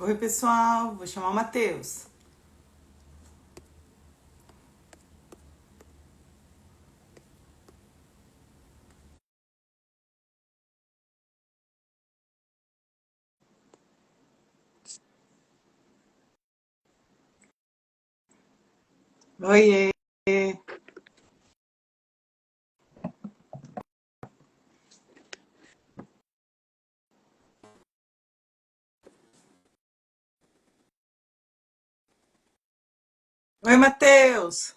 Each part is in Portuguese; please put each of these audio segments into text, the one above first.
Oi, pessoal, vou chamar o Matheus. Oiê. Oi, Matheus.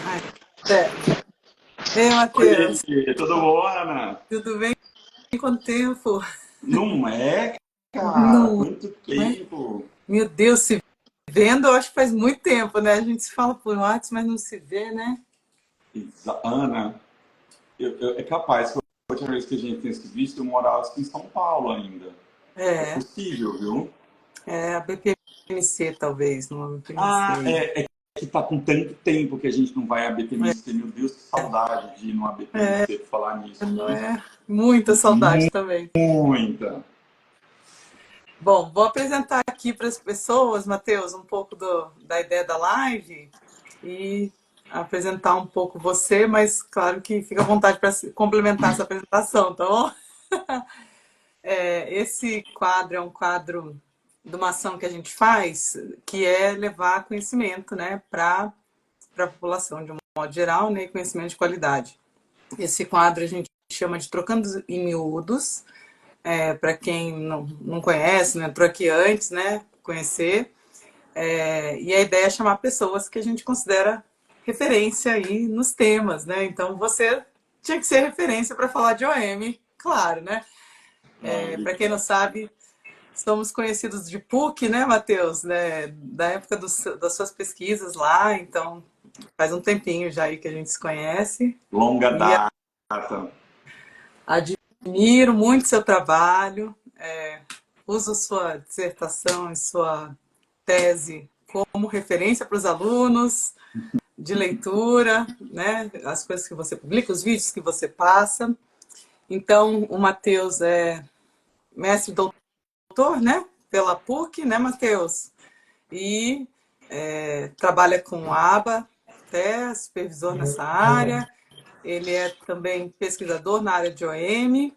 Ai, certo. Ei, Oi, Matheus. tudo bom, Ana? Tudo bem? Quanto tempo? Não é, cara? Não Quanto é? tempo? Meu Deus, se vendo, eu acho que faz muito tempo, né? A gente se fala por WhatsApp, mas não se vê, né? Ana, é capaz que a última vez que a gente tem se visto, eu morava aqui em São Paulo ainda. É É, possível, viu? é a BPMC, talvez, não a Ah, BPMC. é que tá com tanto tempo que a gente não vai à BPMC. Meu Deus, que saudade de ir numa BPMC pra falar nisso, Não viu? é? Muita saudade também. Muita. Bom, vou apresentar aqui para as pessoas, Matheus, um pouco da ideia da live e apresentar um pouco você, mas claro que fica à vontade para complementar essa apresentação, tá bom? Esse quadro é um quadro de uma ação que a gente faz, que é levar conhecimento, né, para a população de um modo geral, né, conhecimento de qualidade. Esse quadro a gente chama de Trocando em Miúdos, para quem não conhece, não entrou aqui antes, né, conhecer. E a ideia é chamar pessoas que a gente considera referência aí nos temas, né? Então você tinha que ser referência para falar de OM, claro, né? Ah, Para quem não sabe, somos conhecidos de PUC, né, Matheus? Né? Da época das suas pesquisas lá, então faz um tempinho já aí que a gente se conhece. longa E data. admiro muito seu trabalho, uso sua dissertação e sua tese como referência para os alunos de leitura, né? As coisas que você publica, os vídeos que você passa. Então, o Matheus é mestre doutor, né? Pela PUC, né, Matheus? E trabalha com ABA, até supervisor nessa área. Ele é também pesquisador na área de OM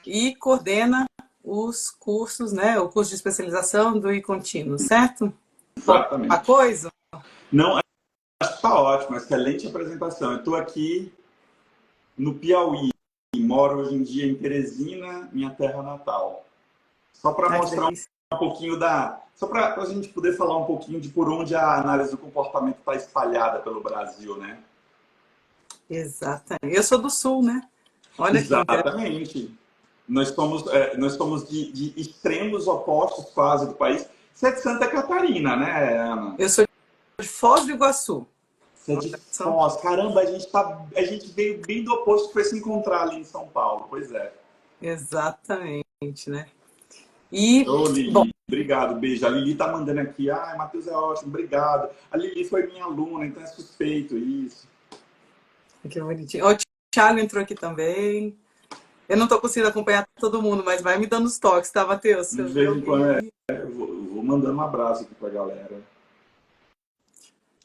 e coordena os cursos, né? O curso de especialização do I-Contínuo, certo? Uma Exatamente. coisa? Não, acho que tá ótimo, excelente apresentação. Eu estou aqui no Piauí, moro hoje em dia em Teresina, minha terra natal. Só para Ai, que mostrar delícia. um pouquinho da. Só para a gente poder falar um pouquinho de por onde a análise do comportamento está espalhada pelo Brasil, né? Exatamente. Eu sou do Sul, né? Olha que interessante. Exatamente. Nós somos de extremos opostos quase do país. Você é de Santa Catarina, né, Ana? Eu sou de Foz do Iguaçu. Você é de São... Foz. Caramba, a gente veio bem do oposto que foi se encontrar ali em São Paulo. Pois é. Exatamente, né? E, Ô, bom, Lili, obrigado, beijo. A Lili tá mandando aqui. Ah, Matheus é ótimo, obrigado. A Lili foi minha aluna, então é suspeito isso. que bonitinho. O Thiago entrou aqui também. Eu não estou conseguindo acompanhar todo mundo, mas vai me dando os toques, tá, Matheus? Se De eu ver vez em quando alguém aí. eu vou mandando um abraço aqui pra galera.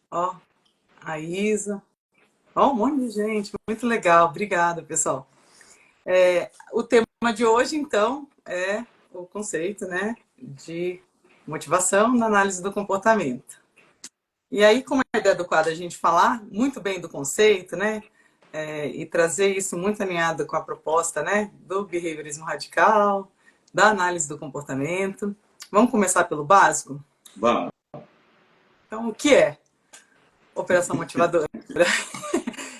Ó, a Isa. Ó, um monte de gente. Muito legal. Obrigada, pessoal. O tema de hoje, então, é o conceito, né, de motivação na análise do comportamento. E aí, como é a ideia do quadro a gente falar muito bem do conceito, né? e trazer isso muito alinhado com a proposta, né, do behaviorismo radical, da análise do comportamento. Vamos começar pelo básico? Vamos. Então, o que é operação motivadora?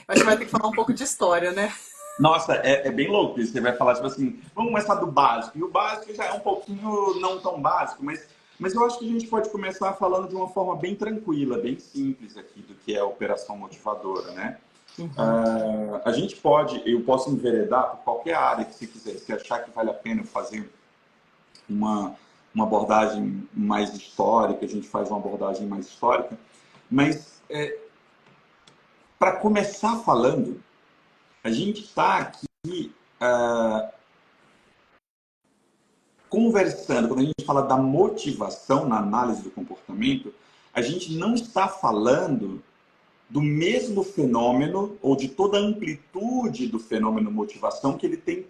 Acho que vai ter que falar um pouco de história, né? Nossa, é bem louco isso. Você vai falar, tipo assim, vamos começar do básico. E o básico já é um pouquinho não tão básico, mas eu acho que a gente pode começar falando de uma forma bem tranquila, bem simples aqui do que é a operação motivadora, né? Uhum. A gente eu posso enveredar por qualquer área que você quiser. Se achar que vale a pena fazer uma, uma abordagem mais histórica, a gente faz uma abordagem mais histórica. Mas, para começar falando, a gente está aqui conversando, quando a gente fala da motivação na análise do comportamento, a gente não está falando do mesmo fenômeno ou de toda a amplitude do fenômeno motivação que ele tem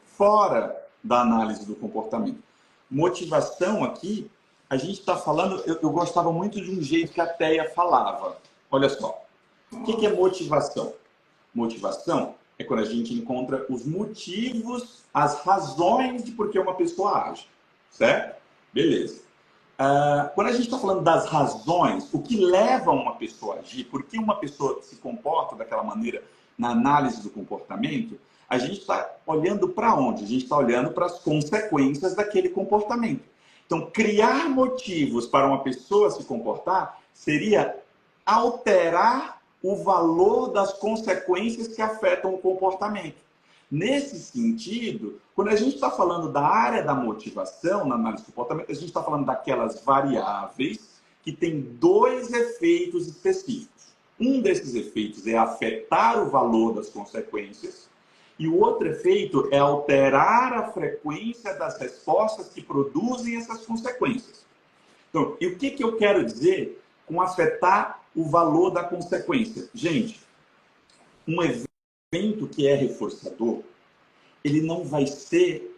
fora da análise do comportamento. Motivação aqui, a gente está falando, eu gostava muito de um jeito que a Teia falava. Olha só, o que é motivação? Motivação é quando a gente encontra os motivos, as razões de por que uma pessoa age, certo? Beleza. Quando a gente está falando das razões, o que leva uma pessoa a agir, por que uma pessoa se comporta daquela maneira na análise do comportamento, a gente está olhando para onde? A gente está olhando para as consequências daquele comportamento. Então, criar motivos para uma pessoa se comportar seria alterar o valor das consequências que afetam o comportamento. Nesse sentido, quando a gente está falando da área da motivação na análise do comportamento, a gente está falando daquelas variáveis que têm dois efeitos específicos. Um desses efeitos é afetar o valor das consequências e o outro efeito é alterar a frequência das respostas que produzem essas consequências. Então, e o que eu quero dizer com afetar o valor da consequência? Gente, um evento que é reforçador, ele não vai ser...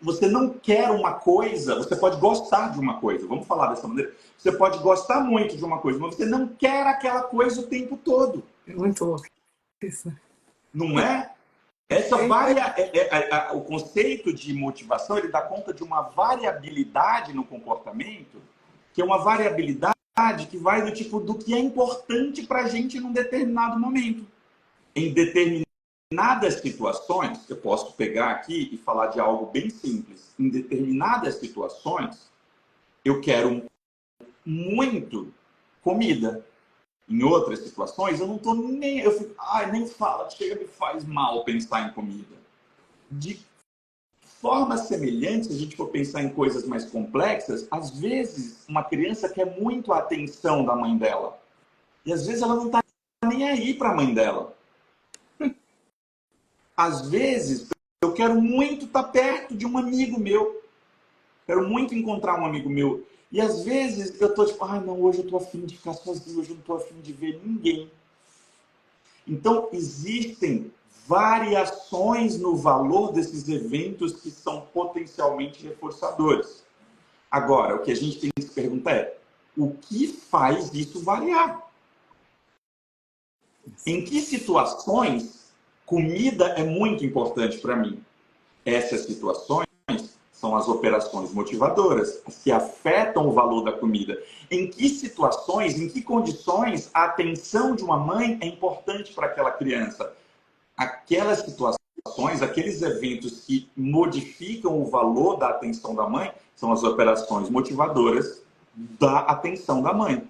Você não quer uma coisa, você pode gostar de uma coisa, vamos falar dessa maneira. Você pode gostar muito de uma coisa, mas você não quer aquela coisa o tempo todo. É muito louco isso. Não é? O conceito de motivação, ele dá conta de uma variabilidade no comportamento, que é uma variabilidade que vai do tipo do que é importante para a gente num determinado momento. Em determinadas situações, eu posso pegar aqui e falar de algo bem simples. Em determinadas situações, eu quero muito comida. Em outras situações, eu não estou nem... Eu fico, nem fala, chega, me faz mal pensar em comida. De forma semelhante, se a gente for pensar em coisas mais complexas, às vezes uma criança quer muito a atenção da mãe dela. E às vezes ela não está nem aí para a mãe dela. Às vezes, eu quero muito estar perto de um amigo meu. Quero muito encontrar um amigo meu. E às vezes eu estou tipo, não, hoje eu estou afim de ficar sozinho, hoje eu não estou afim de ver ninguém. Então, existem variações no valor desses eventos que são potencialmente reforçadores. Agora, o que a gente tem que se perguntar é, o que faz isso variar? Em que situações comida é muito importante para mim? Essas situações são as operações motivadoras, as que afetam o valor da comida. Em que situações, em que condições a atenção de uma mãe é importante para aquela criança? Aquelas situações, aqueles eventos que modificam o valor da atenção da mãe são as operações motivadoras da atenção da mãe.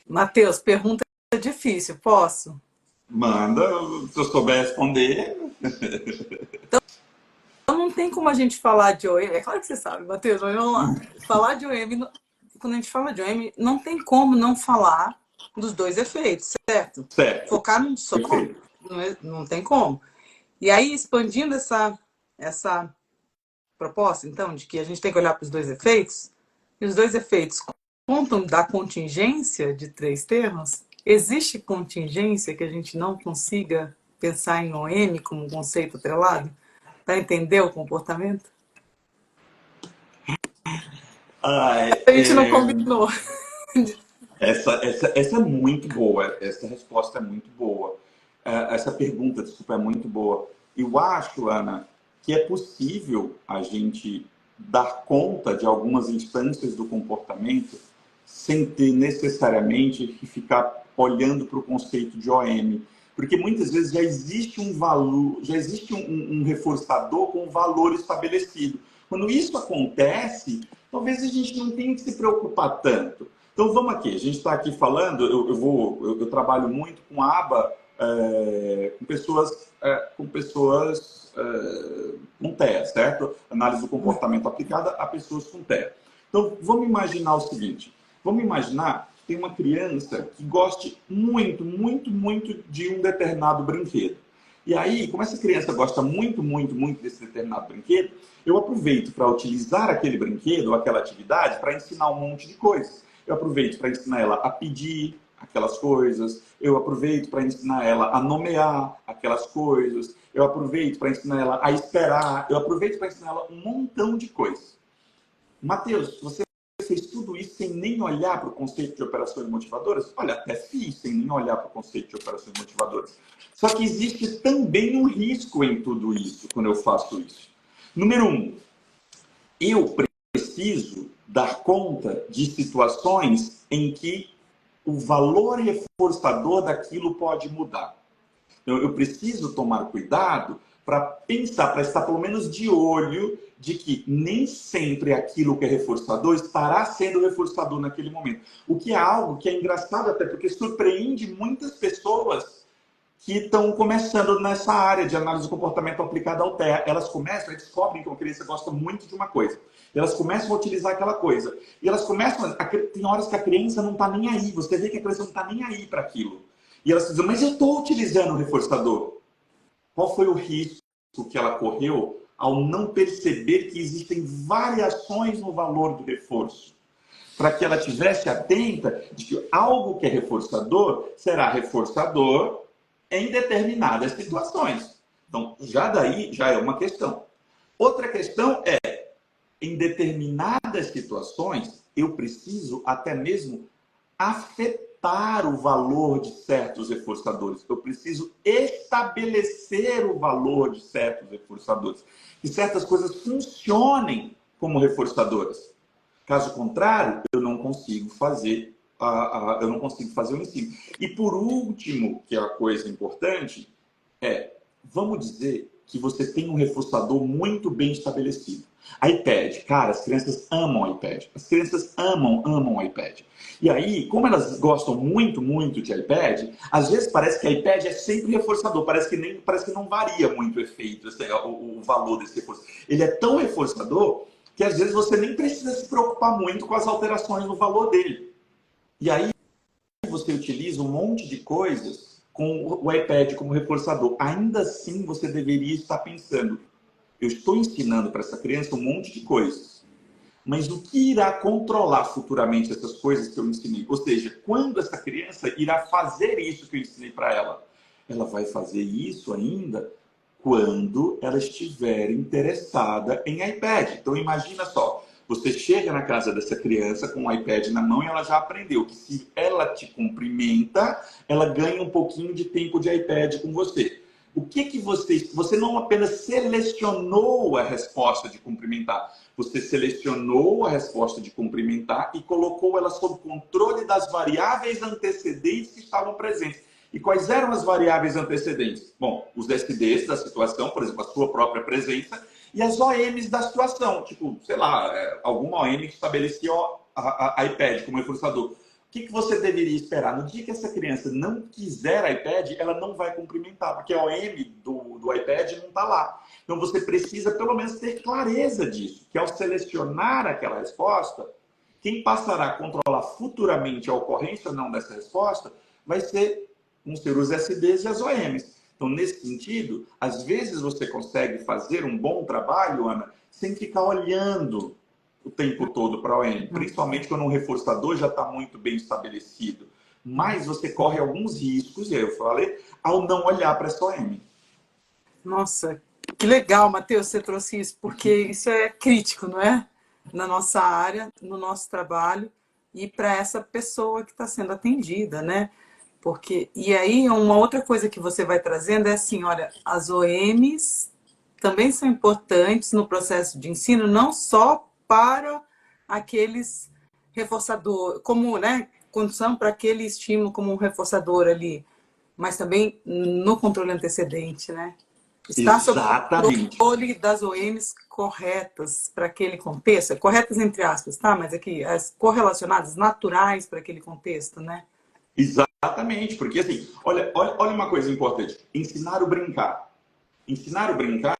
Matheus, pergunta difícil, posso? Manda, se eu souber responder. Então não tem como a gente falar de OM, é claro que você sabe, Matheus, mas vamos lá. Falar de OM, quando a gente fala de OM, não tem como não falar dos dois efeitos, certo? Certo. Focar num só, não tem como. E aí, expandindo essa proposta, então, de que a gente tem que olhar para os dois efeitos, e os dois efeitos contam da contingência de três termos, existe contingência que a gente não consiga pensar em OM como um conceito atrelado? Para entender o comportamento? A gente não combinou. Essa é muito boa, essa resposta é muito boa. Essa pergunta, desculpa, é muito boa. Eu acho, Ana, que é possível a gente dar conta de algumas instâncias do comportamento sem ter necessariamente que ficar olhando para o conceito de OM. Porque muitas vezes já existe um valor, já existe um reforçador com um valor estabelecido. Quando isso acontece, talvez a gente não tenha que se preocupar tanto. Então vamos aqui, a gente está aqui falando, eu trabalho muito com aba, com pessoas com TEA, certo? Análise do comportamento aplicada a pessoas com TEA. Então vamos imaginar o seguinte, vamos imaginar que tem uma criança que goste muito, muito, muito de um determinado brinquedo. E aí, como essa criança gosta muito, muito, muito desse determinado brinquedo, eu aproveito para utilizar aquele brinquedo ou aquela atividade para ensinar um monte de coisas. Eu aproveito para ensinar ela a pedir aquelas coisas, eu aproveito para ensinar ela a nomear aquelas coisas, eu aproveito para ensinar ela a esperar, eu aproveito para ensinar ela um montão de coisas. Matheus, você fez tudo isso sem nem olhar para o conceito de operações motivadoras? Olha, até fiz sem nem olhar para o conceito de operações motivadoras. Só que existe também um risco em tudo isso, quando eu faço isso. Número 1, eu preciso dar conta de situações em que o valor reforçador daquilo pode mudar. Então, eu preciso tomar cuidado para pensar, para estar pelo menos de olho de que nem sempre aquilo que é reforçador estará sendo reforçador naquele momento. O que é algo que é engraçado até porque surpreende muitas pessoas que estão começando nessa área de análise do comportamento aplicada ao TEA. Elas começam e descobrem que uma criança gosta muito de uma coisa. Elas começam a utilizar aquela coisa. E elas começam... Tem horas que a criança não está nem aí. Você vê que a criança não está nem aí para aquilo. E elas dizem, mas eu estou utilizando o reforçador. Qual foi o risco que ela correu ao não perceber que existem variações no valor do reforço? Para que ela tivesse atenta de que algo que é reforçador será reforçador em determinadas situações. Então, já daí já é uma questão. Outra questão é, em determinadas situações, eu preciso até mesmo afetar o valor de certos reforçadores. Eu preciso estabelecer o valor de certos reforçadores. Que certas coisas funcionem como reforçadoras. Caso contrário, eu não consigo fazer o ensino. E por último, que é a coisa importante, vamos dizer que você tem um reforçador muito bem estabelecido. iPad, cara, as crianças amam iPad. As crianças amam iPad. E aí, como elas gostam muito, muito de iPad, às vezes parece que iPad é sempre reforçador, parece que não varia muito o efeito, o valor desse reforço. Ele é tão reforçador que às vezes você nem precisa se preocupar muito com as alterações no valor dele. E aí você utiliza um monte de coisas com o iPad como reforçador. Ainda assim, você deveria estar pensando, eu estou ensinando para essa criança um monte de coisas, mas o que irá controlar futuramente essas coisas que eu ensinei? Ou seja, quando essa criança irá fazer isso que eu ensinei para ela? Ela vai fazer isso ainda quando ela estiver interessada em iPad. Então, imagina só, você chega na casa dessa criança com o iPad na mão e ela já aprendeu que se ela te cumprimenta, ela ganha um pouquinho de tempo de iPad com você. O que você não apenas selecionou a resposta de cumprimentar, você selecionou a resposta de cumprimentar e colocou ela sob controle das variáveis antecedentes que estavam presentes. E quais eram as variáveis antecedentes? Bom, os SDs da situação, por exemplo, a sua própria presença, e as OMs da situação, tipo, sei lá, alguma OM que estabelecia a iPad como reforçador. O que você deveria esperar? No dia que essa criança não quiser iPad, ela não vai cumprimentar, porque a OM do iPad não está lá. Então você precisa pelo menos ter clareza disso, que ao selecionar aquela resposta, quem passará a controlar futuramente a ocorrência ou não dessa resposta vão ser os SDs e as OMs. Então, nesse sentido, às vezes você consegue fazer um bom trabalho, Ana, sem ficar olhando o tempo todo para a OM, principalmente quando um reforçador já está muito bem estabelecido. Mas você corre alguns riscos, e aí eu falei, ao não olhar para essa OM. Nossa, que legal, Matheus, você trouxe isso, porque isso é crítico, não é? Na nossa área, no nosso trabalho, e para essa pessoa que está sendo atendida, né? Porque, e aí, uma outra coisa que você vai trazendo é assim, olha, as OMs também são importantes no processo de ensino, não só para aqueles reforçador, como, né, condição para aquele estímulo como um reforçador ali, mas também no controle antecedente, né? Está sob Exatamente. controle das OMs corretas para aquele contexto, corretas entre aspas, tá? Mas aqui, as correlacionadas, naturais para aquele contexto, né? Exatamente, porque assim, olha uma coisa importante: ensinar o brincar. Ensinar o brincar,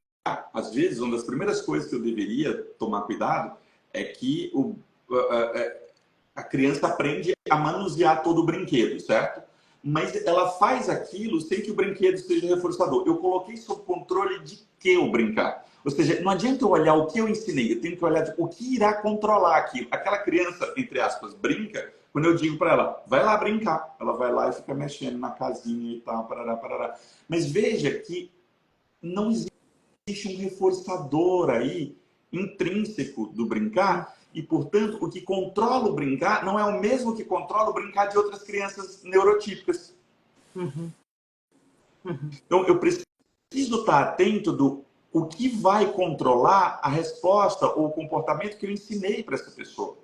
às vezes, uma das primeiras coisas que eu deveria tomar cuidado é que a criança aprende a manusear todo o brinquedo, certo? Mas ela faz aquilo sem que o brinquedo seja reforçador. Eu coloquei sob controle de que o brincar. Ou seja, não adianta eu olhar o que eu ensinei, eu tenho que olhar o que irá controlar aquilo. Aquela criança, entre aspas, brinca, quando eu digo para ela, vai lá brincar. Ela vai lá e fica mexendo na casinha e tal, parará, parará. Mas veja que não existe um reforçador aí intrínseco do brincar e, portanto, o que controla o brincar não é o mesmo que controla o brincar de outras crianças neurotípicas. Uhum. Uhum. Então, eu preciso estar atento do o que vai controlar a resposta ou o comportamento que eu ensinei para essa pessoa.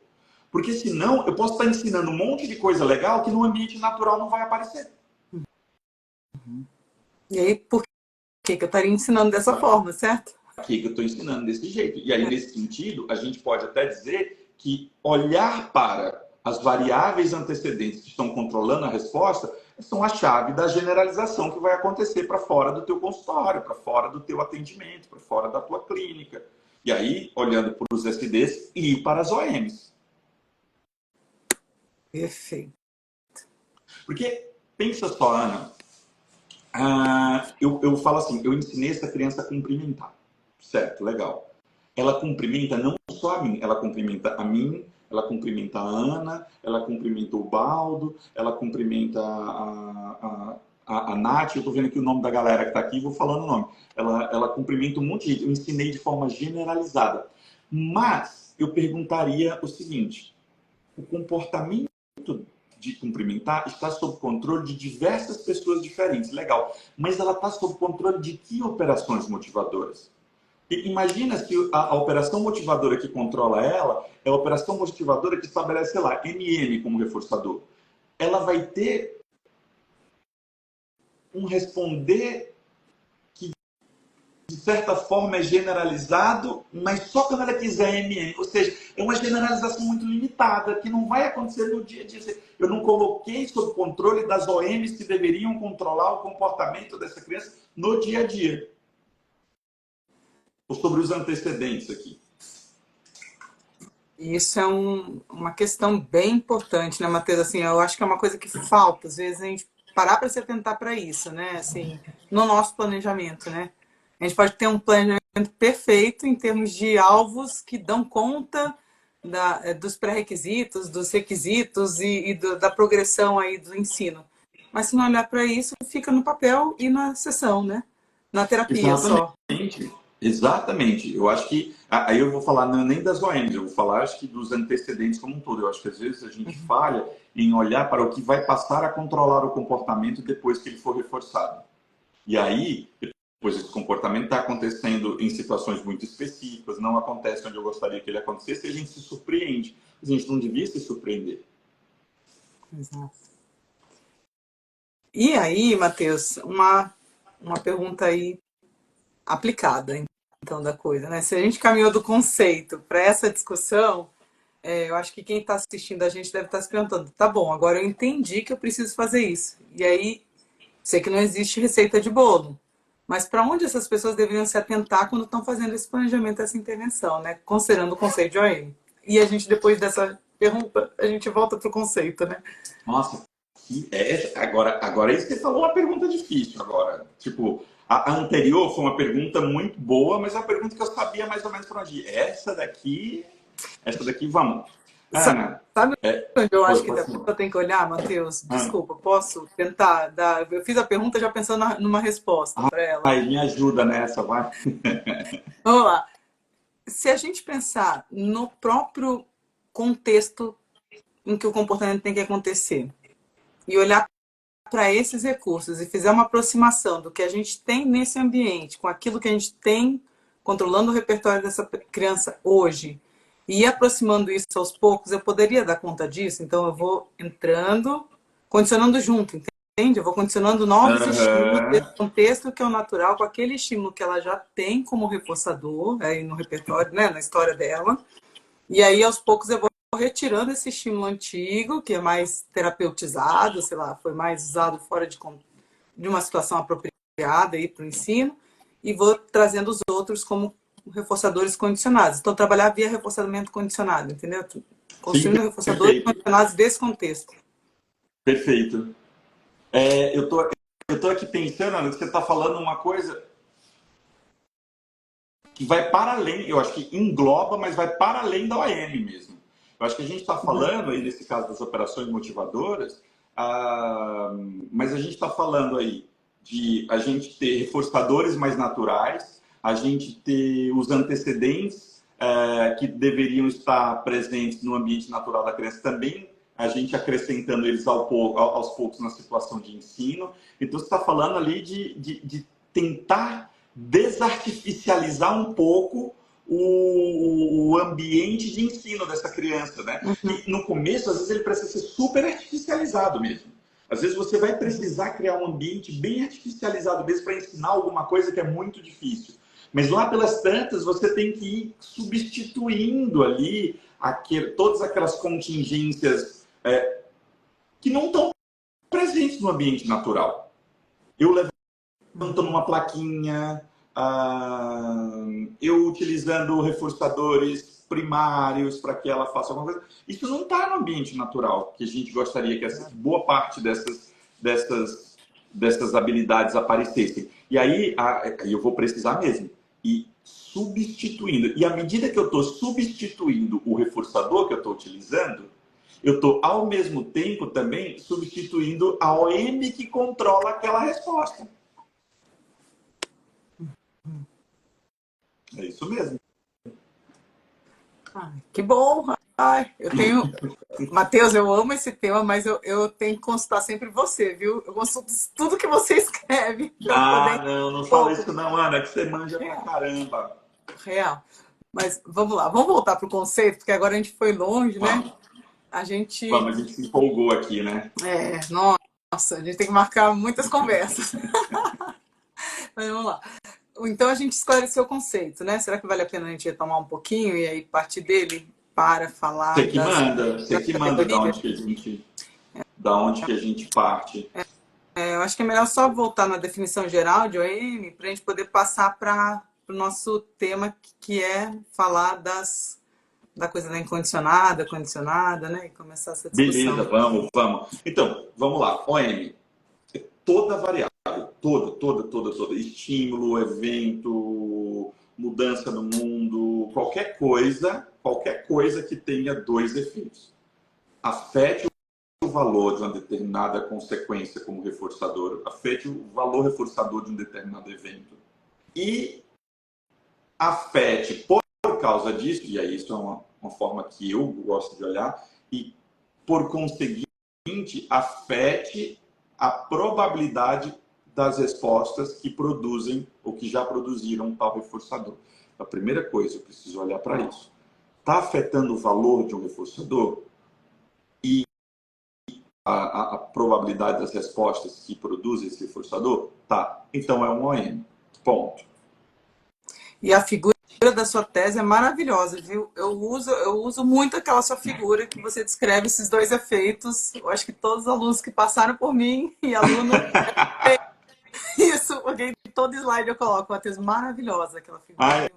Porque senão eu posso estar ensinando um monte de coisa legal que no ambiente natural não vai aparecer. E aí, por que eu estaria ensinando dessa forma, certo? Aqui que eu estou ensinando desse jeito. E aí, nesse sentido, a gente pode até dizer que olhar para as variáveis antecedentes que estão controlando a resposta são a chave da generalização que vai acontecer para fora do teu consultório, para fora do teu atendimento, para fora da tua clínica. E aí, olhando para os SDs e para as OMs. Perfeito. Porque, pensa só, Ana, eu falo assim, eu ensinei essa criança a cumprimentar. Certo, legal. Ela cumprimenta não só a mim, ela cumprimenta a mim, ela cumprimenta a Ana, ela cumprimenta o Baldo, ela cumprimenta a Nath, eu estou vendo aqui o nome da galera que está aqui, vou falando o nome. Ela cumprimenta um monte de gente, eu ensinei de forma generalizada. Mas eu perguntaria o seguinte, o comportamento de cumprimentar está sob controle de diversas pessoas diferentes, legal. Mas ela está sob controle de que operações motivadoras? Imagina se a operação motivadora que controla ela é a operação motivadora que estabelece, sei lá, MM como reforçador. Ela vai ter um responder que, de certa forma, é generalizado, mas só quando ela quiser MM. Ou seja, é uma generalização muito limitada, que não vai acontecer no dia a dia. Eu não coloquei sob controle das OMs que deveriam controlar o comportamento dessa criança no dia a dia. Ou sobre os antecedentes aqui. Isso é uma questão bem importante, né, Matheus? Assim, eu acho que é uma coisa que falta, às vezes, a gente parar para se atentar para isso, né? Assim, no nosso planejamento, né? A gente pode ter um planejamento perfeito em termos de alvos que dão conta dos pré-requisitos, dos requisitos da progressão aí do ensino. Mas se não olhar para isso, fica no papel e na sessão, né? Na terapia só. Exatamente. Exatamente. Eu acho que. Aí eu vou falar não, nem das OMs, eu vou falar acho que dos antecedentes como um todo. Eu acho que às vezes a gente falha em olhar para o que vai passar a controlar o comportamento depois que ele for reforçado. E aí, depois esse comportamento está acontecendo em situações muito específicas, não acontece onde eu gostaria que ele acontecesse e a gente se surpreende. A gente não devia se surpreender. Exato. E aí, Matheus, uma pergunta aí aplicada, então, da coisa, né? Se a gente caminhou do conceito para essa discussão, eu acho que quem está assistindo a gente deve estar se perguntando, tá bom, agora eu entendi que eu preciso fazer isso. E aí, sei que não existe receita de bolo, mas para onde essas pessoas deveriam se atentar quando estão fazendo esse planejamento, essa intervenção, né? Considerando o conceito de OM. E a gente, depois dessa pergunta, a gente volta para o conceito, né? Nossa, agora isso que você falou uma pergunta difícil agora. Tipo, a anterior foi uma pergunta muito boa, mas é uma pergunta que eu sabia mais ou menos para onde ir. Essa daqui, vamos. Ana, Sabe onde eu acho que pode a ser. pessoa tem que olhar, Matheus? Desculpa, posso tentar dar. Eu fiz a pergunta já pensando numa resposta para ela. Ai, me ajuda nessa, vai. Vamos lá. Se a gente pensar no próprio contexto em que o comportamento tem que acontecer e olhar para esses recursos e fizer uma aproximação do que a gente tem nesse ambiente, com aquilo que a gente tem, controlando o repertório dessa criança hoje, e ir aproximando isso aos poucos, eu poderia dar conta disso. Então, eu vou entrando, condicionando junto, entende? Eu vou condicionando novos estímulos Aham. desse contexto que é o natural, com aquele estímulo que ela já tem como reforçador, aí no repertório, né, na história dela. E aí, aos poucos, eu vou retirando esse estímulo antigo, que é mais terapeutizado, sei lá, foi mais usado fora de uma situação apropriada para o ensino, e vou trazendo os outros como reforçadores condicionados. Então, trabalhar via reforçamento condicionado, entendeu? Sim, Construindo reforçadores perfeito. condicionados desse contexto. Perfeito. Eu tô aqui pensando, Ana, que você está falando uma coisa que vai para além, eu acho que engloba, mas vai para além da OM mesmo. Eu acho que a gente está falando aí, nesse caso das operações motivadoras, mas a gente está falando aí de a gente ter reforçadores mais naturais, a gente ter os antecedentes que deveriam estar presentes no ambiente natural da criança também, a gente acrescentando eles aos poucos na situação de ensino. Então, você está falando ali de tentar desartificializar um pouco o ambiente de ensino dessa criança, né? Que no começo, às vezes, ele precisa ser super artificializado mesmo. Às vezes você vai precisar criar um ambiente bem artificializado mesmo para ensinar alguma coisa que é muito difícil. Mas lá pelas tantas, você tem que ir substituindo ali todas aquelas contingências que não estão presentes no ambiente natural. Eu levanto numa plaquinha, eu utilizando reforçadores primários para que ela faça alguma coisa. Isso não está no ambiente natural, que a gente gostaria que boa parte dessas habilidades aparecessem. E aí eu vou precisar mesmo. E substituindo. E à medida que eu estou substituindo o reforçador que eu estou utilizando, eu estou, ao mesmo tempo, também substituindo a OM que controla aquela resposta. É isso mesmo. Que bom! Ai, eu tenho. Matheus, eu amo esse tema, mas eu tenho que consultar sempre você, viu? Eu consulto tudo que você escreve para eu poder entender Não um fala pouco. isso não, Ana, que você manja pra Real, caramba. real. Mas vamos lá, vamos voltar para o conceito, porque agora a gente foi longe, né? Vamos, A gente. vamos, a gente se empolgou aqui, né? Nossa, a gente tem que marcar muitas conversas. Mas vamos lá. Então a gente esclareceu o conceito, né? Será que vale a pena a gente retomar um pouquinho e aí partir dele para falar Você das que manda categorias? da onde que a gente parte. Eu acho que é melhor só voltar na definição geral de OM para a gente poder passar para o nosso tema, que é falar da coisa da incondicionada, condicionada, né? E começar essa Beleza, discussão. vamos. Então, vamos lá. OM, toda variável, toda. Estímulo, evento, mudança no mundo, qualquer coisa que tenha dois efeitos. Afete o valor de uma determinada consequência como reforçador, afete o valor reforçador de um determinado evento. E afete, por causa disso, e aí isso é uma forma que eu gosto de olhar, e por conseguinte, afete a probabilidade das respostas que produzem ou que já produziram tal reforçador. A primeira coisa, eu preciso olhar para isso. Está afetando o valor de um reforçador? E a probabilidade das respostas que produzem esse reforçador? Tá. Então é um OM. Ponto. E a figura da sua tese é maravilhosa, viu? Eu uso muito aquela sua figura que você descreve esses dois efeitos. Eu acho que todos os alunos que passaram por mim e aluno. Isso, porque em todo slide eu coloco uma tese maravilhosa, aquela figura, Ah, viu?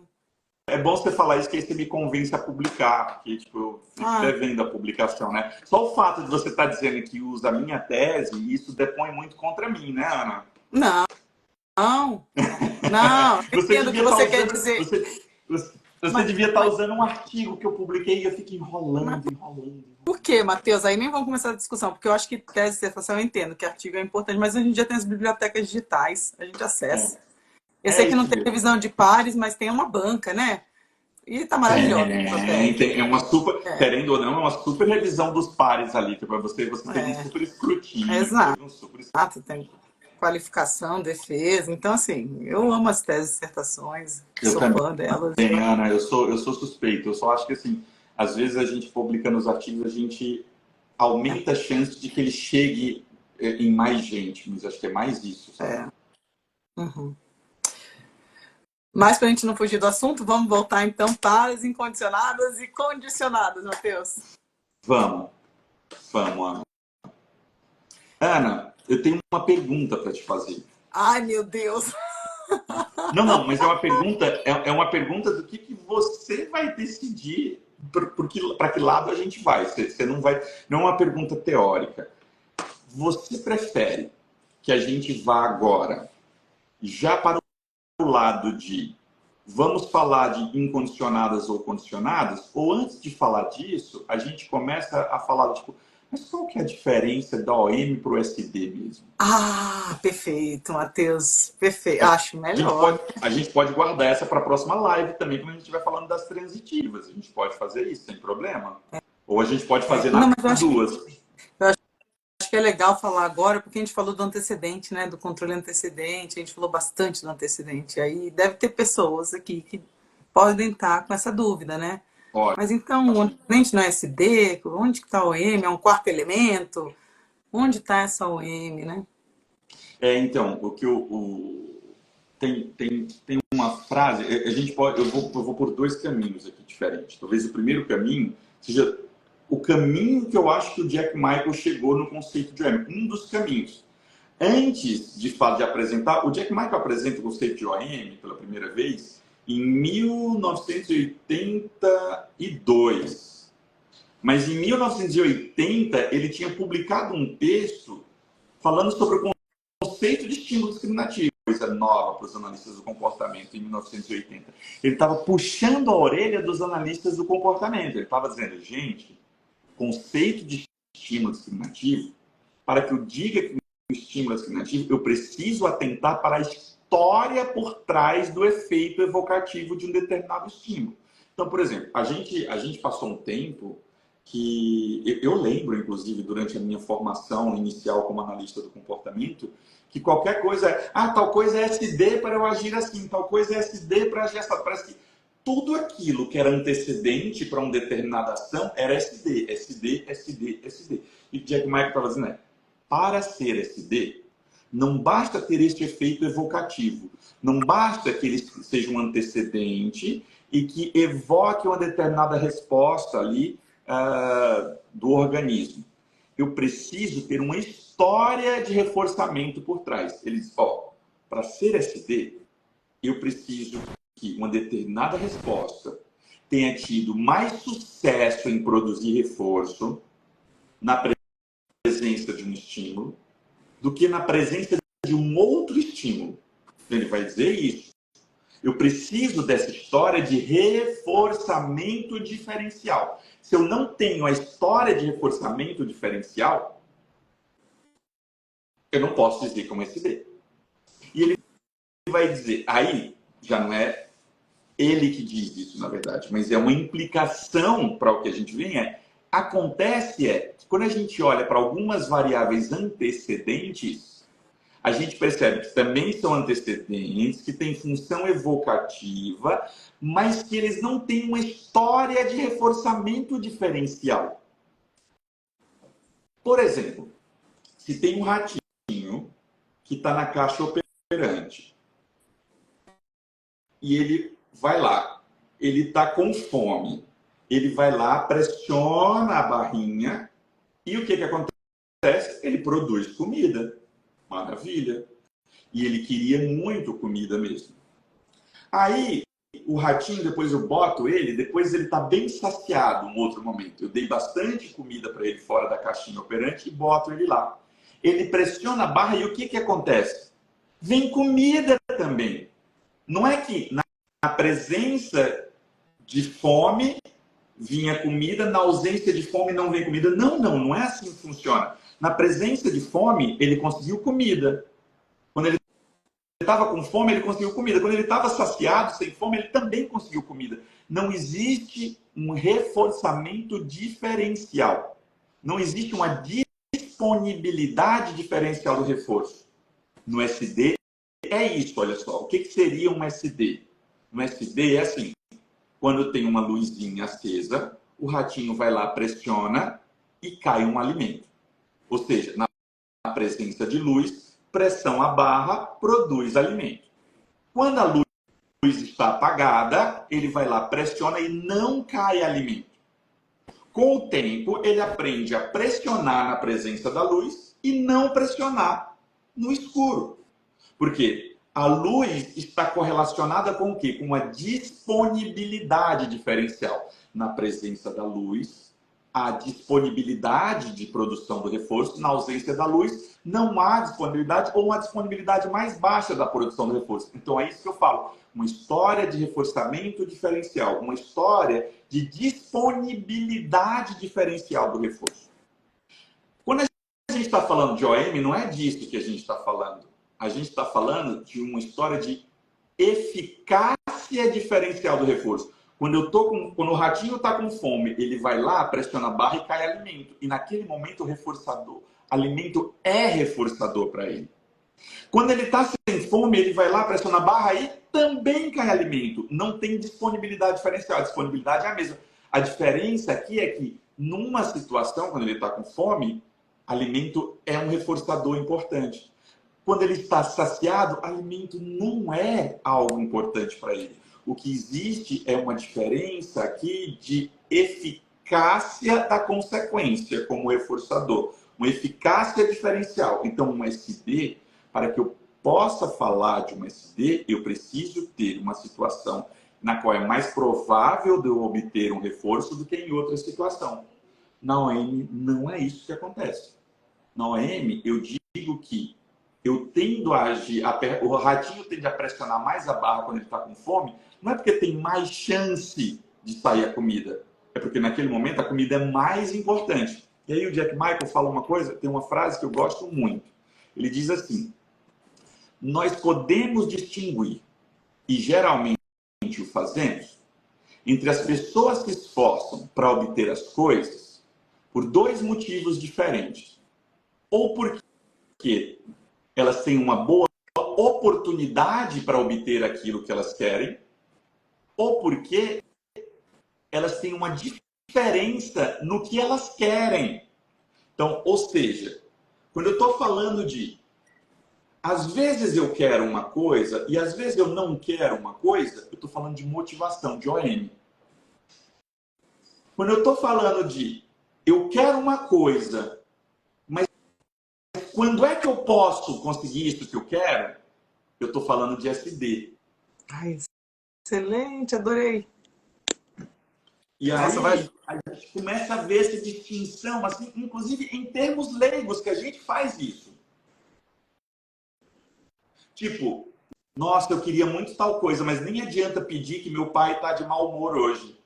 é bom você falar isso, que aí você me convence a publicar, porque tipo, eu fico Ah, devendo a publicação, né? Só o fato de você estar dizendo que usa a minha tese, isso depõe muito contra mim, né, Ana? não, não, eu Você entendo o que devia estar você quer usando. dizer. Você Mas, devia estar mas, usando um artigo que eu publiquei e eu fico mas enrolando. por quê, Matheus? Aí nem vamos começar a discussão, porque eu acho que tese de dissertação eu entendo que artigo é importante, mas hoje em dia tem as bibliotecas digitais, a gente É, acessa. Eu sei é que não isso tem mesmo. revisão de pares, mas tem uma banca, né? E tá maravilhosa a sua tese. É uma super, É, querendo ou não, é uma super revisão dos pares ali, que para você teve um é, super escrutínio, exato. teve um super Tem qualificação, defesa. Então, assim, eu amo as teses e dissertações, eu sou também, fã delas. Ana, eu sou suspeito. Eu só acho que, assim, às vezes a gente publicando os artigos, a gente aumenta a chance de que ele chegue em mais gente, mas acho que é mais isso, sabe? É. Uhum. Mas para a gente não fugir do assunto, vamos voltar então para as incondicionadas e condicionadas, Matheus. Vamos, vamos, Ana. Ana, eu tenho uma pergunta para te fazer. Ai, meu Deus! Não, não, mas é uma pergunta do que você vai decidir para que lado a gente vai. Você não vai, não é uma pergunta teórica. Você prefere que a gente vá agora já para o lado de vamos falar de incondicionadas ou condicionadas? Ou antes de falar disso, a gente começa a falar, tipo, mas qual que é a diferença da OM para o SD mesmo? Ah, perfeito, Matheus. Perfeito. Acho melhor. A gente pode guardar essa para a próxima live também, quando a gente estiver falando das transitivas. A gente pode fazer isso, sem problema. Ou a gente pode fazer Não, nas mas duas. eu acho que é legal falar agora, porque a gente falou do antecedente, né? Do controle antecedente, a gente falou bastante do antecedente. Aí deve ter pessoas aqui que podem estar com essa dúvida, né? Mas então, o Ótimo. antecedente não é SD? Onde que está o M? É um quarto elemento? Onde está essa OM, né? Então, tem uma frase, a gente pode, eu vou por dois caminhos aqui diferentes. Talvez o primeiro caminho seja o caminho que eu acho que o Jack Michael chegou no conceito de OM. Um dos caminhos. Antes de apresentar, o Jack Michael apresenta o conceito de OM pela primeira vez em 1982. Mas em 1980 ele tinha publicado um texto falando sobre o conceito de estímulo discriminativo, coisa nova para os analistas do comportamento em 1980. Ele estava puxando a orelha dos analistas do comportamento. Ele estava dizendo, gente, conceito de estímulo discriminativo, para que eu diga que o estímulo é discriminativo, eu preciso atentar para a história por trás do efeito evocativo de um determinado estímulo. Então, por exemplo, a gente passou um tempo que eu lembro, inclusive, durante a minha formação inicial como analista do comportamento, que qualquer coisa é, tal coisa é SD para eu agir assim, tal coisa é SD para agir assim. Parece que tudo aquilo que era antecedente para uma determinada ação era SD, SD, SD, SD. E o Jack Michael estava dizendo, para ser SD, não basta ter este efeito evocativo, não basta que ele seja um antecedente e que evoque uma determinada resposta ali do organismo. Eu preciso ter uma história de reforçamento por trás. Ele diz, para ser SD, eu preciso que uma determinada resposta tenha tido mais sucesso em produzir reforço na presença de um estímulo do que na presença de um outro estímulo. Ele vai dizer isso. Eu preciso dessa história de reforçamento diferencial. Se eu não tenho a história de reforçamento diferencial, eu não posso dizer como SD. E ele vai dizer, aí já não é ele que diz isso, na verdade, mas é uma implicação para o que a gente vê. Acontece que quando a gente olha para algumas variáveis antecedentes, a gente percebe que também são antecedentes, que têm função evocativa, mas que eles não têm uma história de reforçamento diferencial. Por exemplo, se tem um ratinho que está na caixa operante e ele vai lá, ele está com fome, ele vai lá, pressiona a barrinha e o que acontece? Ele produz comida. Maravilha. E ele queria muito comida mesmo. Aí, o ratinho, depois eu boto ele, depois ele está bem saciado um outro momento. Eu dei bastante comida para ele fora da caixinha operante e boto ele lá. Ele pressiona a barra e o que acontece? Vem comida também. Não é que na presença de fome vinha comida, na ausência de fome não vem comida. Não, não é assim que funciona. Na presença de fome, ele conseguiu comida. Quando ele estava com fome, ele conseguiu comida. Quando ele estava saciado, sem fome, ele também conseguiu comida. Não existe um reforçamento diferencial. Não existe uma disponibilidade diferencial do reforço. No SD é isso, olha só. O que seria um SD? Um SD é assim, quando tem uma luzinha acesa, o ratinho vai lá, pressiona e cai um alimento. Ou seja, na presença de luz, pressão à barra produz alimento. Quando a luz está apagada, ele vai lá, pressiona e não cai alimento. Com o tempo, ele aprende a pressionar na presença da luz e não pressionar no escuro. Por quê? A luz está correlacionada com o quê? Com uma disponibilidade diferencial. Na presença da luz, há disponibilidade de produção do reforço. Na ausência da luz, não há disponibilidade ou uma disponibilidade mais baixa da produção do reforço. Então é isso que eu falo. Uma história de reforçamento diferencial. Uma história de disponibilidade diferencial do reforço. Quando a gente está falando de OM, não é disso que a gente está falando. A gente está falando de uma história de eficácia diferencial do reforço. Quando o ratinho está com fome, ele vai lá, pressiona a barra e cai alimento. E naquele momento o reforçador, alimento é reforçador para ele. Quando ele está sem fome, ele vai lá, pressiona a barra e também cai alimento. Não tem disponibilidade diferencial, a disponibilidade é a mesma. A diferença aqui é que, numa situação, quando ele está com fome, alimento é um reforçador importante. Quando ele está saciado, alimento não é algo importante para ele. O que existe é uma diferença aqui de eficácia da consequência como reforçador. Uma eficácia diferencial. Então, um SD, para que eu possa falar de um SD, eu preciso ter uma situação na qual é mais provável de eu obter um reforço do que em outra situação. Na OM, não é isso que acontece. Na OM, eu digo que eu tendo a agir, o ratinho tende a pressionar mais a barra quando ele está com fome, não é porque tem mais chance de sair a comida, é porque naquele momento a comida é mais importante. E aí o Jack Michael fala uma coisa, tem uma frase que eu gosto muito. Ele diz assim: nós podemos distinguir, e geralmente o fazemos, entre as pessoas que se esforçam para obter as coisas por dois motivos diferentes. Ou porque elas têm uma boa oportunidade para obter aquilo que elas querem, ou porque elas têm uma diferença no que elas querem. Então, ou seja, quando eu estou falando de às vezes eu quero uma coisa e às vezes eu não quero uma coisa, eu estou falando de motivação, de OM. Quando eu estou falando de eu quero uma coisa, mas quando é que eu posso conseguir isso que eu quero? Eu estou falando de SD. Ai, excelente, adorei. E aí a gente começa a ver essa distinção, assim, inclusive em termos leigos, que a gente faz isso. Tipo, nossa, eu queria muito tal coisa, mas nem adianta pedir que meu pai está de mau humor hoje.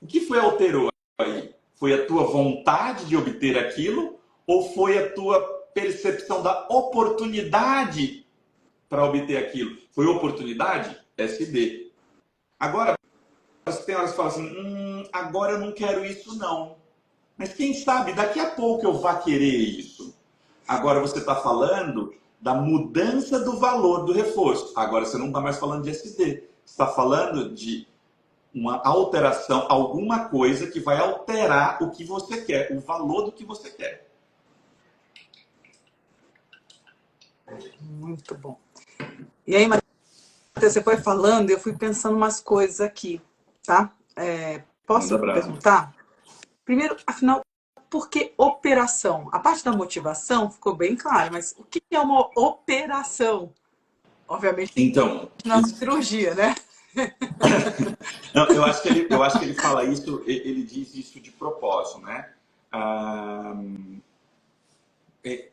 O que foi alterou aí? Foi a tua vontade de obter aquilo ou foi a tua percepção da oportunidade para obter aquilo? Foi oportunidade? SD. Agora, tem horas que falam assim, agora eu não quero isso não. Mas quem sabe, daqui a pouco eu vá querer isso. Agora você está falando da mudança do valor do reforço. Agora você não está mais falando de SD. Você está falando de uma alteração, alguma coisa que vai alterar o que você quer, o valor do que você quer. Muito bom. E aí, Matheus, você foi falando e eu fui pensando umas coisas aqui, tá? Posso perguntar? Primeiro, afinal, por que operação? A parte da motivação ficou bem clara, mas o que é uma operação? Obviamente, então, não é uma cirurgia, né? Não, eu acho que ele fala isso, ele diz isso de propósito, né?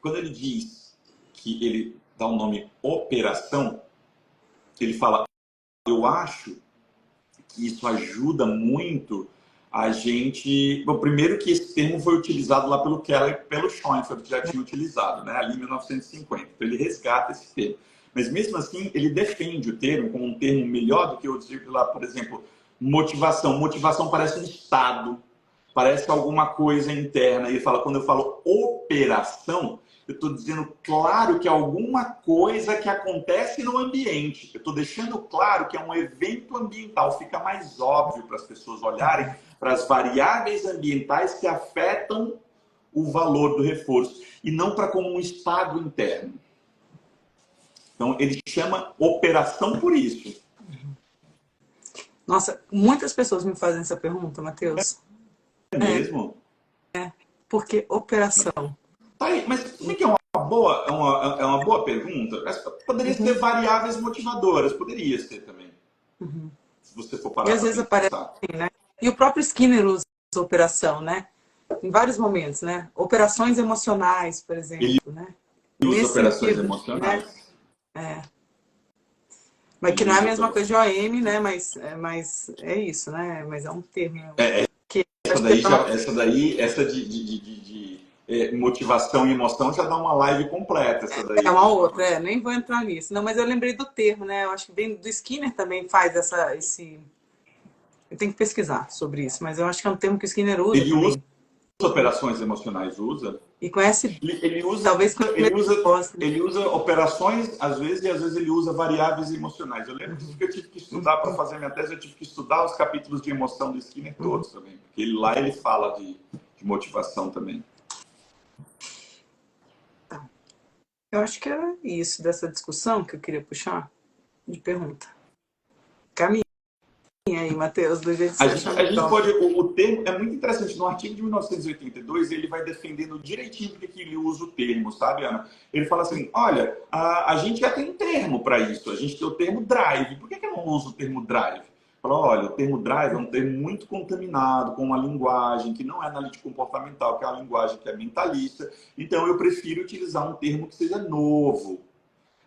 Quando ele diz que ele dá o nome operação, ele fala, eu acho que isso ajuda muito a gente... Bom, primeiro que esse termo foi utilizado lá pelo Keller e pelo Schoenfeld, que já tinha utilizado, né? Ali em 1950. Então ele resgata esse termo. Mas mesmo assim, ele defende o termo como um termo melhor do que eu digo lá, por exemplo, motivação. Motivação parece um estado, parece alguma coisa interna. Ele fala, quando eu falo operação, eu estou dizendo claro que é alguma coisa que acontece no ambiente. Eu estou deixando claro que é um evento ambiental. Fica mais óbvio para as pessoas olharem para as variáveis ambientais que afetam o valor do reforço e não para como um estado interno. Então, ele chama operação por isso. Nossa, muitas pessoas me fazem essa pergunta, Matheus. É mesmo? Porque operação. Tá aí, mas sabe que é uma boa pergunta? Poderia ser variáveis motivadoras, poderia ser também. Se você for E parar às vezes para aparece pensar. assim, né? E o próprio Skinner usa operação, né? Em vários momentos, né? Operações emocionais, por Ele exemplo, né? usa Nesse operações sentido, né? emocionais. Mas que Ele não é a usa mesma operações. coisa de OM, né? Mas é isso, né? Mas é um termo É, que essa acho que daí, é uma... essa de motivação e emoção já dá uma live completa, essa É daí que uma você está outra, falando. nem vou entrar nisso. Não, mas eu lembrei do termo, né? Eu acho que bem do Skinner também faz esse... Eu tenho que pesquisar sobre isso, mas eu acho que é um termo que o Skinner usa Ele usa também. operações emocionais, usa. E conhece, Ele usa, talvez com a ele usa, resposta, né? ele usa operações, às vezes, e às vezes ele usa variáveis emocionais. Eu lembro disso porque eu tive que estudar, para fazer minha tese, eu tive que estudar os capítulos de emoção do Skinner todos também. Porque lá ele fala de motivação também. Eu acho que era isso dessa discussão que eu queria puxar de pergunta. Caminha aí, Matheus, do jeito que você achar A gente melhor. pode, o termo é muito interessante. No artigo de 1982, ele vai defendendo direitinho porque que ele usa o termo, sabe, Ana? Ele fala assim: olha, a gente já tem um termo para isso, a gente tem o termo drive. Por que eu não uso o termo drive? Fala, olha, o termo drive é um termo muito contaminado com uma linguagem que não é analítico comportamental, que é uma linguagem que é mentalista. Então, eu prefiro utilizar um termo que seja novo.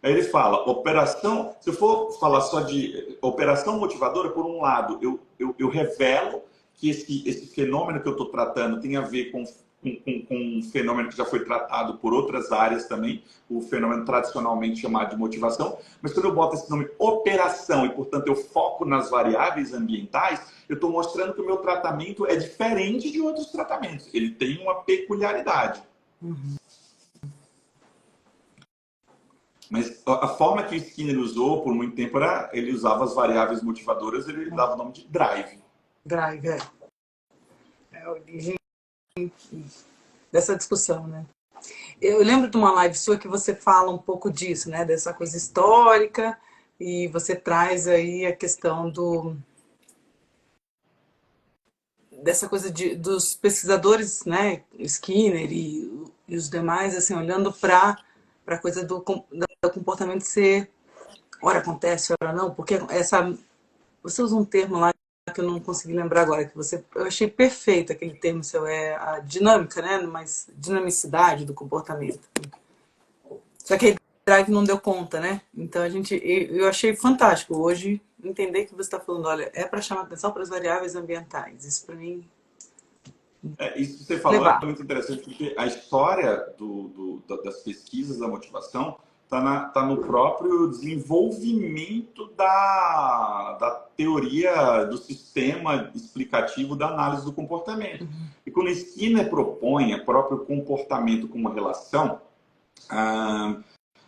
Aí ele fala, operação, se eu for falar só de operação motivadora, por um lado, eu revelo que esse fenômeno que eu estou tratando tem a ver com um fenômeno que já foi tratado por outras áreas também, o fenômeno tradicionalmente chamado de motivação, mas quando eu boto esse nome operação e, portanto, eu foco nas variáveis ambientais, eu estou mostrando que o meu tratamento é diferente de outros tratamentos, ele tem uma peculiaridade. Mas a forma que o Skinner usou por muito tempo era, ele usava as variáveis motivadoras, ele dava o nome de drive. Drive, é a origem dessa discussão, né? Eu lembro de uma live sua que você fala um pouco disso, né? Dessa coisa histórica, e você traz aí a questão dessa coisa dos pesquisadores, né? Skinner e os demais, assim, olhando para a coisa do comportamento ser, ora acontece, ora não, porque você usa um termo lá que eu não consegui lembrar agora, eu achei perfeito aquele termo seu, é a dinâmica, né? Mas dinamicidade do comportamento. Só que a Drive não deu conta, né? Então eu achei fantástico hoje entender que você está falando, olha, é para chamar atenção para as variáveis ambientais. Isso para mim Isso que você falou é levar. muito interessante, porque a história das pesquisas da motivação está no próprio desenvolvimento da teoria do sistema explicativo da análise do comportamento. E quando Skinner propõe o próprio comportamento como uma relação,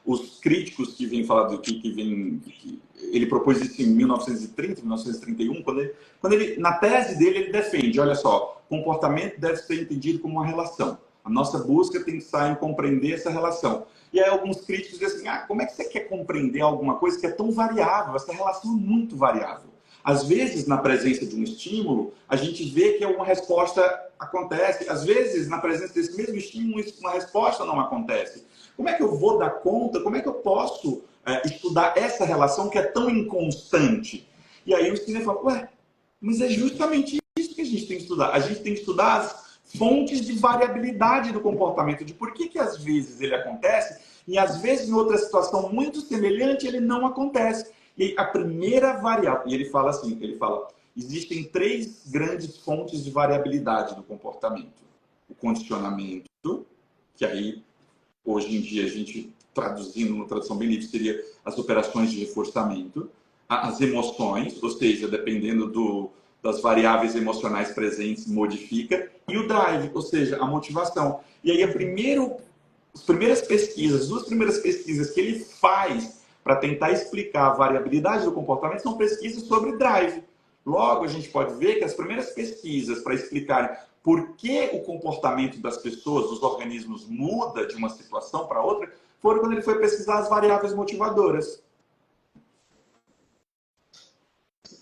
os críticos que vêm falar do que ele propôs isso em 1930, 1931, quando ele na tese dele ele defende, olha só, comportamento deve ser entendido como uma relação. A nossa busca tem que estar em compreender essa relação. E aí alguns críticos dizem assim, como é que você quer compreender alguma coisa que é tão variável? Essa relação é muito variável. Às vezes, na presença de um estímulo, a gente vê que uma resposta acontece. Às vezes, na presença desse mesmo estímulo, uma resposta não acontece. Como é que eu vou dar conta? Como é que eu posso estudar essa relação que é tão inconstante? E aí o Skinner fala, mas é justamente isso que a gente tem que estudar. A gente tem que estudar as fontes de variabilidade do comportamento, de por que às vezes ele acontece e às vezes em outra situação muito semelhante ele não acontece. E aí, a primeira variável, e ele fala assim, existem 3 grandes fontes de variabilidade do comportamento. O condicionamento, que aí hoje em dia a gente traduzindo uma tradução bem livre, seria as operações de reforçamento, as emoções, ou seja, dependendo das variáveis emocionais presentes, modifica, e o drive, ou seja, a motivação. E aí, as primeiras pesquisas, as duas primeiras pesquisas que ele faz para tentar explicar a variabilidade do comportamento são pesquisas sobre drive. Logo, a gente pode ver que as primeiras pesquisas para explicarem por que o comportamento das pessoas, dos organismos, muda de uma situação para outra, foram quando ele foi pesquisar as variáveis motivadoras.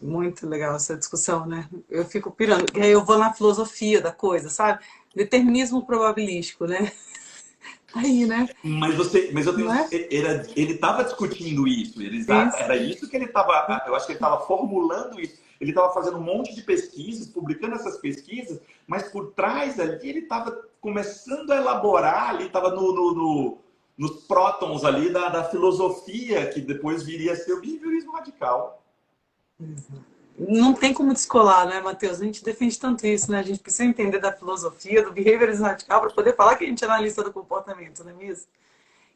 Muito legal essa discussão, né? Eu fico pirando. E aí eu vou na filosofia da coisa, sabe? Determinismo probabilístico, né? Aí, né? Mas eu tenho, Não é? ele estava discutindo isso, Isso. era isso que ele estava, eu acho que ele estava formulando isso. Ele estava fazendo um monte de pesquisas, publicando essas pesquisas, mas por trás ali ele estava começando a elaborar, ali estava nos prótons ali da filosofia que depois viria a ser o behaviorismo radical. Não tem como descolar, né, Matheus? A gente defende tanto isso, né? A gente precisa entender da filosofia, do behaviorismo radical, para poder falar que a gente é analista do comportamento, não é mesmo?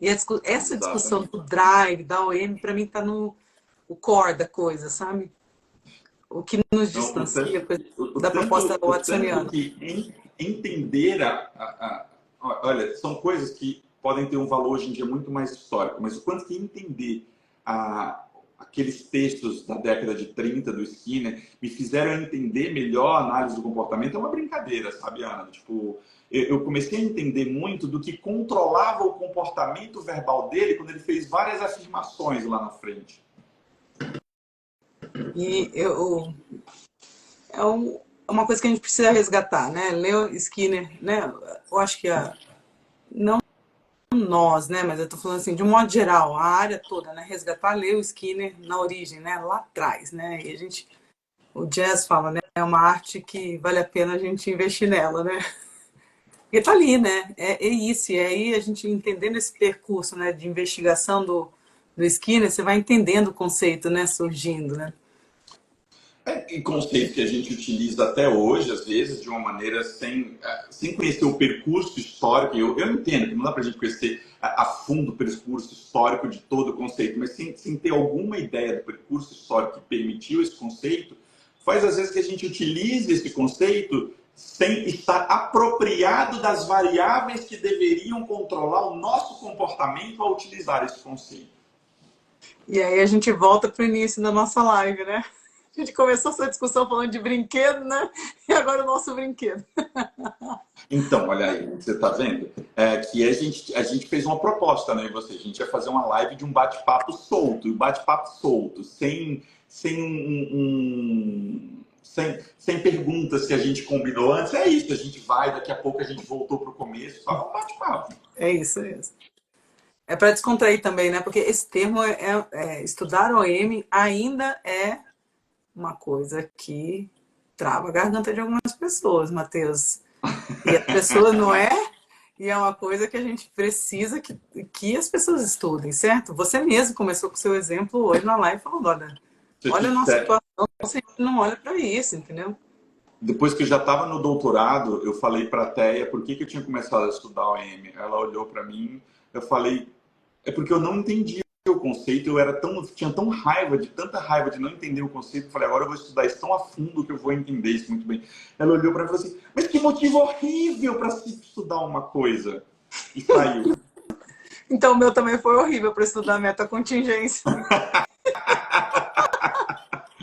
E essa discussão Exatamente. do drive, da OM, para mim está no o core da coisa, sabe? O que nos Então, distancia da proposta o tanto watsoniana. que entender olha, são coisas que podem ter um valor hoje em dia muito mais histórico, mas o quanto que entender aqueles textos da década de 30 do Skinner me fizeram entender melhor a análise do comportamento é uma brincadeira, sabe, Ana? Tipo, eu comecei a entender muito do que controlava o comportamento verbal dele quando ele fez várias afirmações lá na frente. E é uma coisa que a gente precisa resgatar, né? Leo Skinner, né? Eu acho que não nós, né? Mas eu tô falando assim, de um modo geral, a área toda, né? Resgatar Leo Skinner na origem, né? Lá atrás, né? E o jazz fala, né? É uma arte que vale a pena a gente investir nela, né? Porque tá ali, né? É isso. E aí a gente entendendo esse percurso, né? De investigação do Skinner, você vai entendendo o conceito, né? Surgindo, né? E conceito que a gente utiliza até hoje, às vezes, de uma maneira sem conhecer o percurso histórico. Eu entendo que não dá para a gente conhecer a fundo o percurso histórico de todo o conceito, mas sem ter alguma ideia do percurso histórico que permitiu esse conceito, faz às vezes que a gente utilize esse conceito sem estar apropriado das variáveis que deveriam controlar o nosso comportamento ao utilizar esse conceito. E aí a gente volta para o início da nossa live, né? A gente começou essa discussão falando de brinquedo, né? E agora o nosso brinquedo. Então, olha aí, você está vendo? Que a gente fez uma proposta, né? A gente ia fazer uma live de um bate-papo solto. E o bate-papo solto, sem perguntas que a gente combinou antes. É isso, a gente vai, daqui a pouco a gente voltou para o começo, só um bate-papo. É isso, é isso. É para descontrair também, né? Porque esse termo estudar OM ainda é uma coisa que trava a garganta de algumas pessoas, Matheus. E as pessoas não é, e é uma coisa que a gente precisa que as pessoas estudem, certo? Você mesmo começou com o seu exemplo hoje na live falando, olha a nossa situação, você não olha para isso, entendeu? Depois que eu já estava no doutorado, eu falei para a Teia por que eu tinha começado a estudar OM. Ela olhou para mim, eu falei, é porque eu não entendi o conceito, tinha tanta raiva de não entender o conceito, eu falei, agora eu vou estudar isso tão a fundo que eu vou entender isso muito bem. Ela olhou para mim e falou assim, mas que motivo horrível para se estudar uma coisa. E saiu. Então o meu também foi horrível para estudar metacontingência.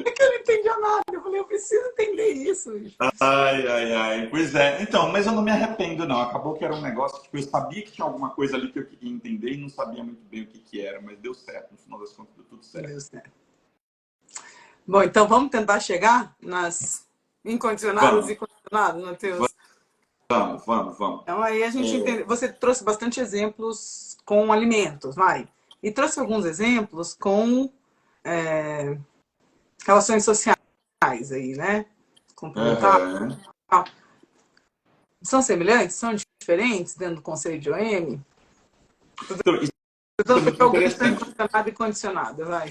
É que eu não entendia nada, eu falei, eu preciso entender isso. Ai. Pois é. Então, mas eu não me arrependo, não. Acabou que era um negócio que eu sabia que tinha alguma coisa ali que eu queria entender e não sabia muito bem o que era, mas deu certo. No final das contas, deu tudo certo. Deu certo. Bom, então vamos tentar chegar nas incondicionadas e condicionadas, Matheus? Vamos. Então aí a gente entende. Você trouxe bastante exemplos com alimentos, vai. E trouxe alguns exemplos com relações sociais aí, né? Complementar. Uhum. São semelhantes? São diferentes dentro do conceito de OM? Então, isso Então, é muito interessante. incondicionada e condicionada, vai.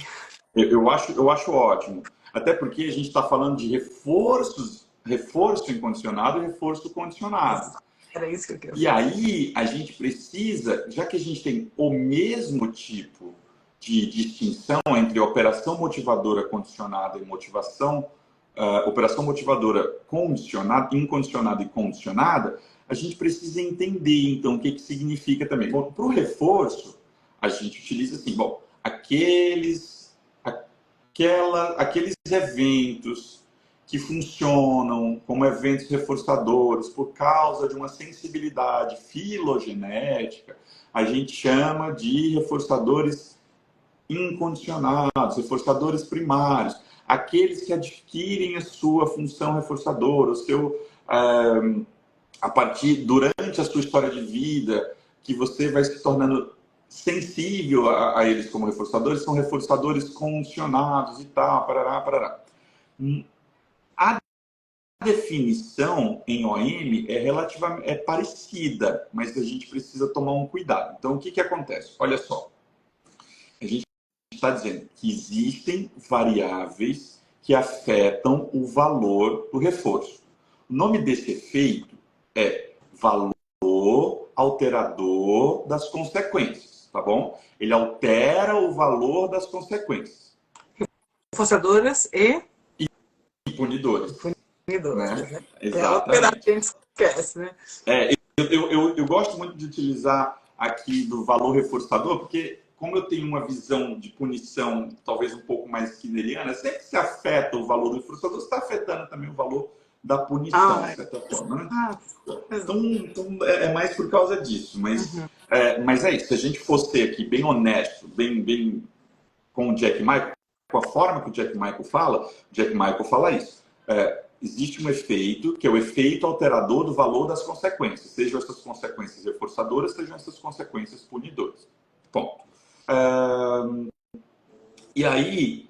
Eu acho ótimo. Até porque a gente está falando de reforço incondicionado e reforço condicionado. Era isso que eu queria E falar. aí a gente precisa, já que a gente tem o mesmo tipo de distinção entre operação motivadora condicionada e operação motivadora condicionada, incondicionada e condicionada, a gente precisa entender então o que significa também. Bom, para o reforço, a gente utiliza assim, bom, aqueles eventos que funcionam como eventos reforçadores por causa de uma sensibilidade filogenética, a gente chama de reforçadores incondicionados, reforçadores primários, aqueles que adquirem a sua função reforçadora, a partir durante a sua história de vida, que você vai se tornando sensível a eles como reforçadores, são reforçadores condicionados e tal, parará, parará. A definição em OM é parecida, mas a gente precisa tomar um cuidado. Então, o que acontece? Olha só, a gente está dizendo que existem variáveis que afetam o valor do reforço. O nome desse efeito é valor alterador das consequências, tá bom? Ele altera o valor das consequências. Forçadoras e E punidores. punidores, né? É a outra pedaço Exatamente. que a gente esquece, né? Eu gosto muito de utilizar aqui do valor reforçador, porque como eu tenho uma visão de punição talvez um pouco mais skinneriana, sempre que se afeta o valor do reforçador, você está afetando também o valor da punição, de certa forma, né? Então é mais por causa disso. Mas é isso. Se a gente fosse aqui bem honesto, bem com o Jack Michael, com a forma que o Jack Michael fala isso. Existe um efeito, que é o efeito alterador do valor das consequências, sejam essas consequências reforçadoras, sejam essas consequências punidoras. Ponto. E aí,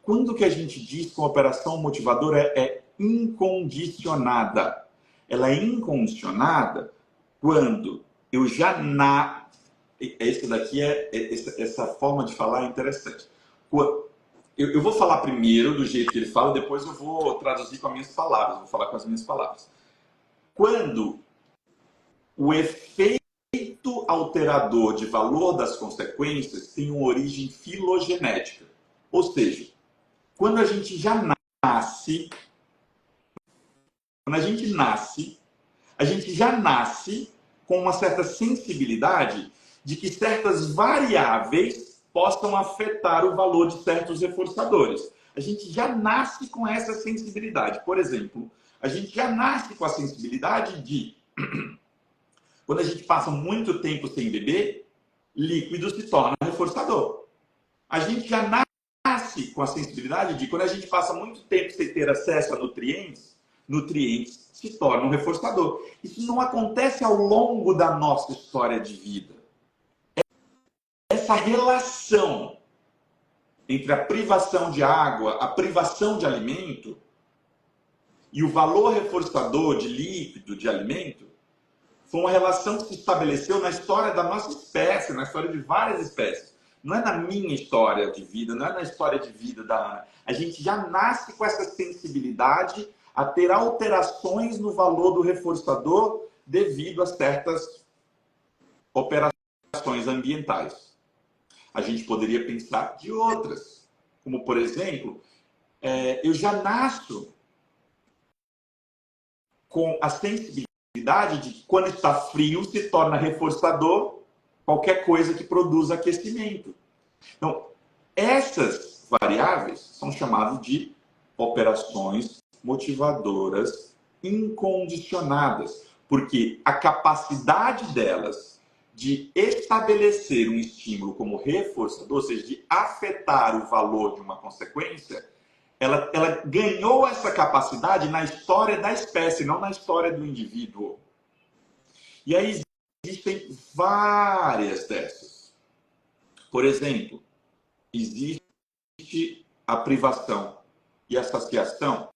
quando que a gente diz que uma operação motivadora é incondicionada? Ela é incondicionada quando eu já essa forma de falar é interessante. Eu vou falar primeiro do jeito que ele fala, depois eu vou traduzir com as minhas palavras, vou falar com as minhas palavras. Quando o efeito alterador de valor das consequências tem uma origem filogenética, ou seja, quando a gente já nasce, a gente já nasce com uma certa sensibilidade de que certas variáveis possam afetar o valor de certos reforçadores. A gente já nasce com essa sensibilidade. Por exemplo, a gente já nasce com a sensibilidade de, quando a gente passa muito tempo sem beber, líquido se torna reforçador. A gente já nasce com a sensibilidade de, quando a gente passa muito tempo sem ter acesso a nutrientes se tornam um reforçador. Isso não acontece ao longo da nossa história de vida. Essa relação entre a privação de água, a privação de alimento e o valor reforçador de líquido, de alimento, foi uma relação que se estabeleceu na história da nossa espécie, na história de várias espécies. Não é na minha história de vida, não é na história de vida da Ana. A gente já nasce com essa sensibilidade a ter alterações no valor do reforçador devido a certas operações ambientais. A gente poderia pensar de outras, como, por exemplo, eu já nasço com a sensibilidade de que, quando está frio, se torna reforçador qualquer coisa que produza aquecimento. Então, essas variáveis são chamadas de operações motivadoras incondicionadas, porque a capacidade delas de estabelecer um estímulo como reforçador, ou seja, de afetar o valor de uma consequência, ela ganhou essa capacidade na história da espécie, não na história do indivíduo. E aí existem várias dessas. Por exemplo, existe a privação e a saciação